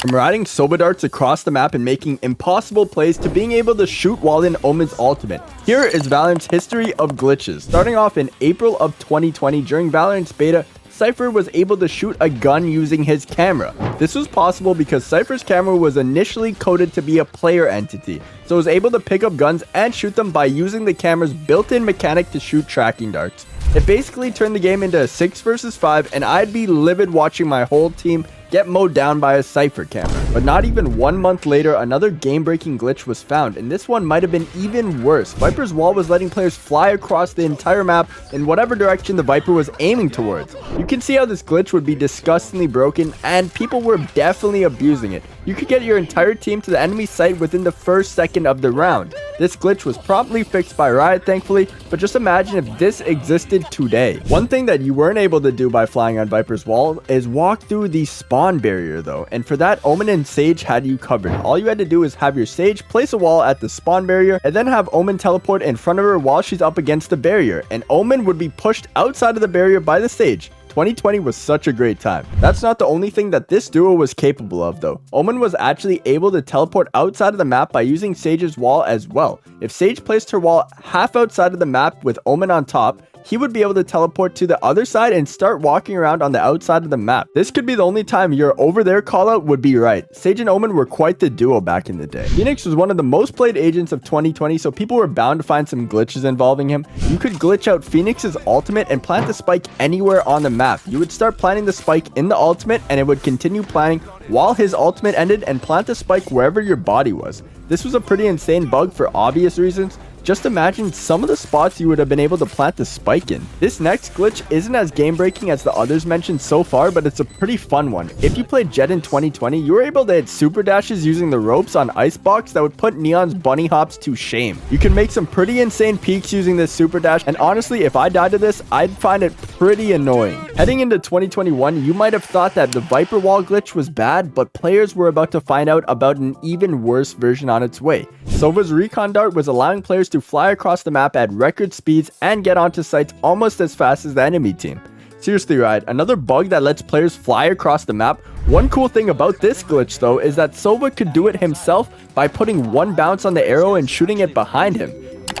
From riding Sova darts across the map and making impossible plays to being able to shoot while in Omen's ultimate. Here is Valorant's history of glitches. Starting off in April of 2020 during Valorant's beta, Cypher was able to shoot a gun using his camera. This was possible because Cypher's camera was initially coded to be a player entity, so it was able to pick up guns and shoot them by using the camera's built-in mechanic to shoot tracking darts. It basically turned the game into a 6 versus 5, and I'd be livid watching my whole team get mowed down by a Cypher camera. But not even 1 month later, another game-breaking glitch was found, and this one might have been even worse. Viper's wall was letting players fly across the entire map in whatever direction the Viper was aiming towards. You can see how this glitch would be disgustingly broken, and people were definitely abusing it. You could get your entire team to the enemy site within the first second of the round. This glitch was promptly fixed by Riot, thankfully, but just imagine if this existed today. One thing that you weren't able to do by flying on Viper's wall is walk through the spawn barrier though, and for that, Omen and Sage had you covered. All you had to do is have your Sage place a wall at the spawn barrier, and then have Omen teleport in front of her while she's up against the barrier, and Omen would be pushed outside of the barrier by the Sage. 2020 was such a great time. That's not the only thing that this duo was capable of though. Omen was actually able to teleport outside of the map by using Sage's wall as well. If Sage placed her wall half outside of the map with Omen on top, he would be able to teleport to the other side and start walking around on the outside of the map. This could be the only time your over there callout would be right. Sage and Omen were quite the duo back in the day. Phoenix was one of the most played agents of 2020, so people were bound to find some glitches involving him. You could glitch out Phoenix's ultimate and plant the spike anywhere on the map. You would start planting the spike in the ultimate, and it would continue planting while his ultimate ended and plant the spike wherever your body was. This was a pretty insane bug for obvious reasons. Just imagine some of the spots you would have been able to plant the spike in. This next glitch isn't as game breaking as the others mentioned so far, but it's a pretty fun one. If you played Jet in 2020, you were able to hit super dashes using the ropes on Icebox that would put Neon's bunny hops to shame. You can make some pretty insane peaks using this super dash, and honestly, if I died to this, I'd find it pretty annoying. Heading into 2021, you might have thought that the Viper wall glitch was bad, but players were about to find out about an even worse version on its way. Sova's recon dart was allowing players to fly across the map at record speeds and get onto sites almost as fast as the enemy team. Seriously, Riot, another bug that lets players fly across the map. One cool thing about this glitch though is that Sova could do it himself by putting one bounce on the arrow and shooting it behind him.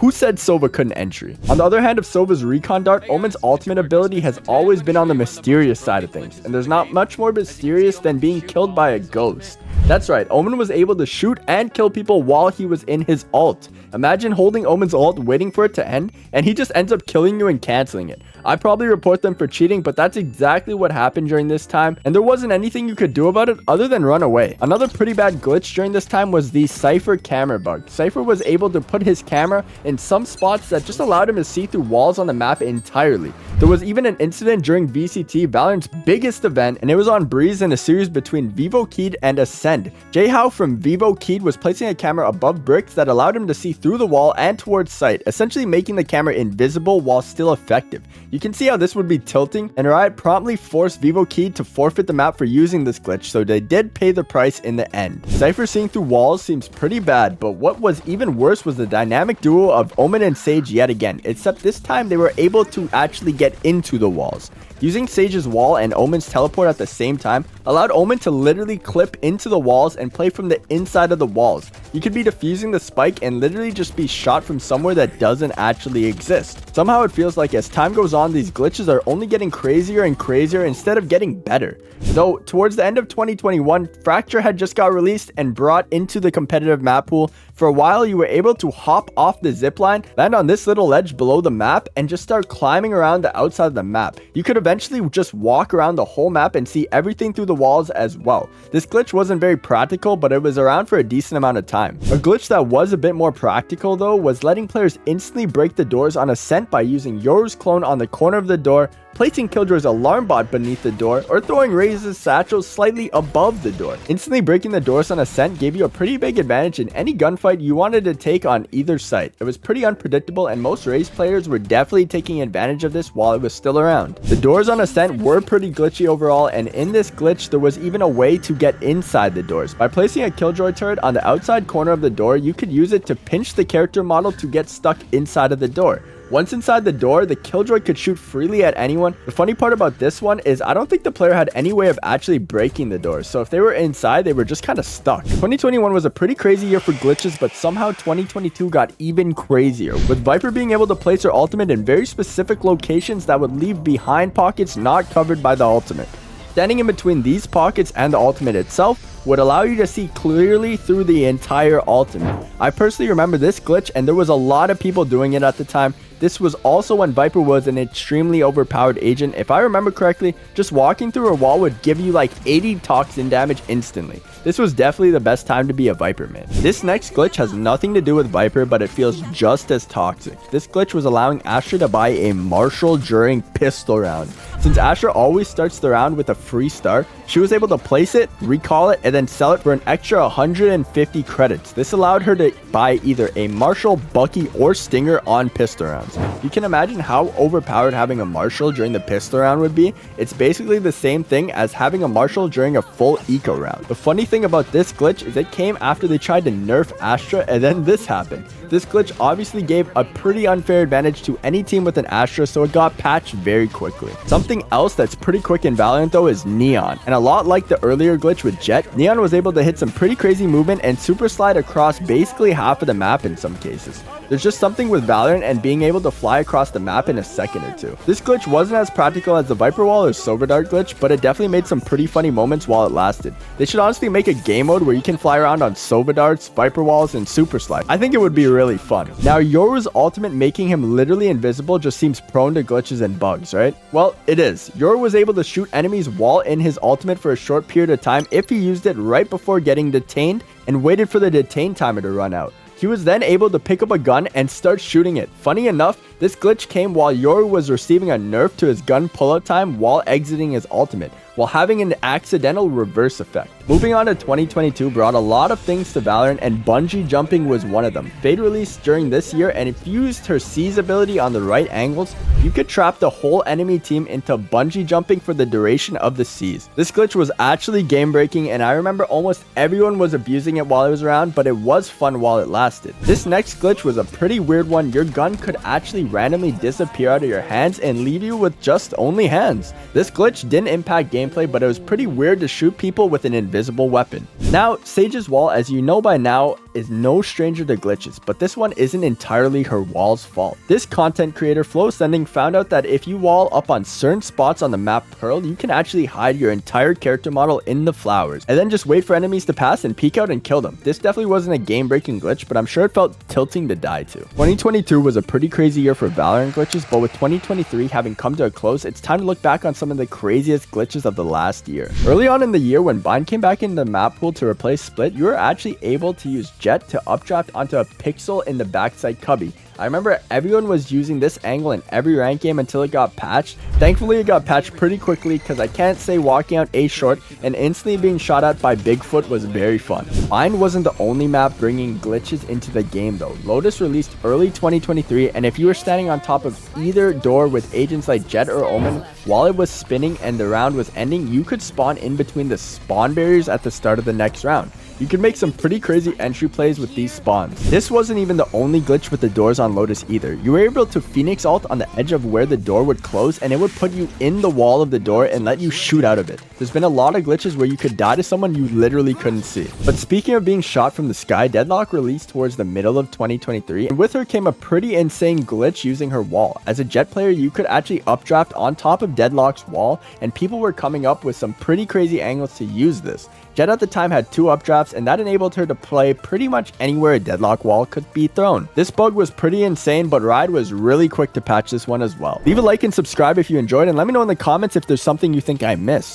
Who said Sova couldn't entry? On the other hand of Sova's recon dart, Omen's ultimate ability has always been on the mysterious side of things, and there's not much more mysterious than being killed by a ghost. That's right, Omen was able to shoot and kill people while he was in his ult. Imagine holding Omen's ult, waiting for it to end, and he just ends up killing you and canceling it. I'd probably report them for cheating, but that's exactly what happened during this time, and there wasn't anything you could do about it other than run away. Another pretty bad glitch during this time was the Cypher camera bug. Cypher was able to put his camera in some spots that just allowed him to see through walls on the map entirely. There was even an incident during VCT, Valorant's biggest event, and it was on Breeze in a series between Vivo Keyed and Ascend. Jayhow from Vivo Keyed was placing a camera above bricks that allowed him to see through the wall and towards sight, essentially making the camera invisible while still effective. You can see how this would be tilting, and Riot promptly forced Vivo Keyed to forfeit the map for using this glitch, so they did pay the price in the end. Cypher seeing through walls seems pretty bad, but what was even worse was the dynamic duo of Omen and Sage yet again, except this time they were able to actually get into the walls. Using Sage's wall and Omen's teleport at the same time allowed Omen to literally clip into the walls and play from the inside of the walls. You could be defusing the spike and literally just be shot from somewhere that doesn't actually exist. Somehow it feels like as time goes on, these glitches are only getting crazier and crazier instead of getting better. Though towards the end of 2021, Fracture had just got released and brought into the competitive map pool. For a while, you were able to hop off the zipline, land on this little ledge below the map, and just start climbing around the outside of the map. You could eventually just walk around the whole map and see everything through the walls as well. This glitch wasn't very practical, but it was around for a decent amount of time. A glitch that was a bit more practical though was letting players instantly break the doors on Ascent by using Yoru's clone on the corner of the door, placing Killjoy's alarm bot beneath the door, or throwing Raze's satchel slightly above the door. Instantly breaking the doors on Ascent gave you a pretty big advantage in any gunfight you wanted to take on either site. It was pretty unpredictable, and most Raze players were definitely taking advantage of this while it was still around. The doors on Ascent were pretty glitchy overall, and in this glitch there was even a way to get inside the doors. By placing a Killjoy turret on the outside corner of the door, you could use it to pinch the character model to get stuck inside of the door. Once inside the door, the Killjoy could shoot freely at anyone. The funny part about this one is I don't think the player had any way of actually breaking the door, so if they were inside, they were just kind of stuck. 2021 was a pretty crazy year for glitches, but somehow 2022 got even crazier, with Viper being able to place her ultimate in very specific locations that would leave behind pockets not covered by the ultimate. Standing in between these pockets and the ultimate itself would allow you to see clearly through the entire ultimate. I personally remember this glitch, and there was a lot of people doing it at the time. This was also when Viper was an extremely overpowered agent. If I remember correctly, just walking through a wall would give you like 80 toxin damage instantly. This was definitely the best time to be a Viper man. This next glitch has nothing to do with Viper, but it feels just as toxic. This glitch was allowing Astra to buy a Marshall during pistol round. Since Astra always starts the round with a free start, she was able to place it, recall it, and then sell it for an extra 150 credits. This allowed her to buy either a Marshall, Bucky, or Stinger on pistol rounds. You can imagine how overpowered having a Marshall during the pistol round would be. It's basically the same thing as having a Marshall during a full eco round. The funny thing about this glitch is it came after they tried to nerf Astra, and then this happened. This glitch obviously gave a pretty unfair advantage to any team with an Astra, so it got patched very quickly. Something else that's pretty quick in Valorant though is Neon, and a lot like the earlier glitch with Jet, Neon was able to hit some pretty crazy movement and super slide across basically half of the map in some cases. There's just something with Valorant and being able to fly across the map in a second or two. This glitch wasn't as practical as the Viper Wall or Silver Dart glitch, but it definitely made some pretty funny moments while it lasted. They should honestly make a game mode where you can fly around on Silver Darts, Viper Walls, and Super Slide. I think it would be really fun. Now, Yoru's ultimate making him literally invisible just seems prone to glitches and bugs, right? Well, it is. Yoru was able to shoot enemies while in his ultimate for a short period of time if he used it right before getting detained and waited for the detain timer to run out. He was then able to pick up a gun and start shooting it. Funny enough, this glitch came while Yoru was receiving a nerf to his gun pullout time while exiting his ultimate, while having an accidental reverse effect. Moving on to 2022 brought a lot of things to Valorant, and bungee jumping was one of them. Fade released during this year, and if you used her C's ability on the right angles, you could trap the whole enemy team into bungee jumping for the duration of the C's. This glitch was actually game breaking, and I remember almost everyone was abusing it while it was around, but it was fun while it lasted. This next glitch was a pretty weird one. Your gun could actually randomly disappear out of your hands and leave you with just only hands. This glitch didn't impact gameplay, but it was pretty weird to shoot people with an invisible weapon. Now, Sage's wall, as you know by now, is no stranger to glitches, but this one isn't entirely her wall's fault. This content creator, Flow Sending, found out that if you wall up on certain spots on the map Pearl, you can actually hide your entire character model in the flowers, and then just wait for enemies to pass and peek out and kill them. This definitely wasn't a game-breaking glitch, but I'm sure it felt tilting to die to. 2022 was a pretty crazy year for Valorant glitches, but with 2023 having come to a close, it's time to look back on some of the craziest glitches of the last year. Early on in the year, when Bind came back in the map pool to replace Split, you were actually able to use Jet to updraft onto a pixel in the backside cubby. I remember everyone was using this angle in every rank game until it got patched. Thankfully, it got patched pretty quickly, because I can't say walking out A short and instantly being shot at by Bigfoot was very fun. Mine wasn't the only map bringing glitches into the game though. Lotus released early 2023, and if you were standing on top of either door with agents like Jet or Omen while it was spinning and the round was ending, you could spawn in between the spawn barriers at the start of the next round. You could make some pretty crazy entry plays with these spawns. This wasn't even the only glitch with the doors on Lotus either. You were able to Phoenix ult on the edge of where the door would close, and it would put you in the wall of the door and let you shoot out of it. There's been a lot of glitches where you could die to someone you literally couldn't see. But speaking of being shot from the sky, Deadlock released towards the middle of 2023, and with her came a pretty insane glitch using her wall. As a Jet player, you could actually updraft on top of Deadlock's wall, and people were coming up with some pretty crazy angles to use this. Jet at the time had 2 updrafts, and that enabled her to play pretty much anywhere a Deadlock wall could be thrown. This bug was pretty insane, but Riot was really quick to patch this one as well. Leave a like and subscribe if you enjoyed, and let me know in the comments if there's something you think I missed.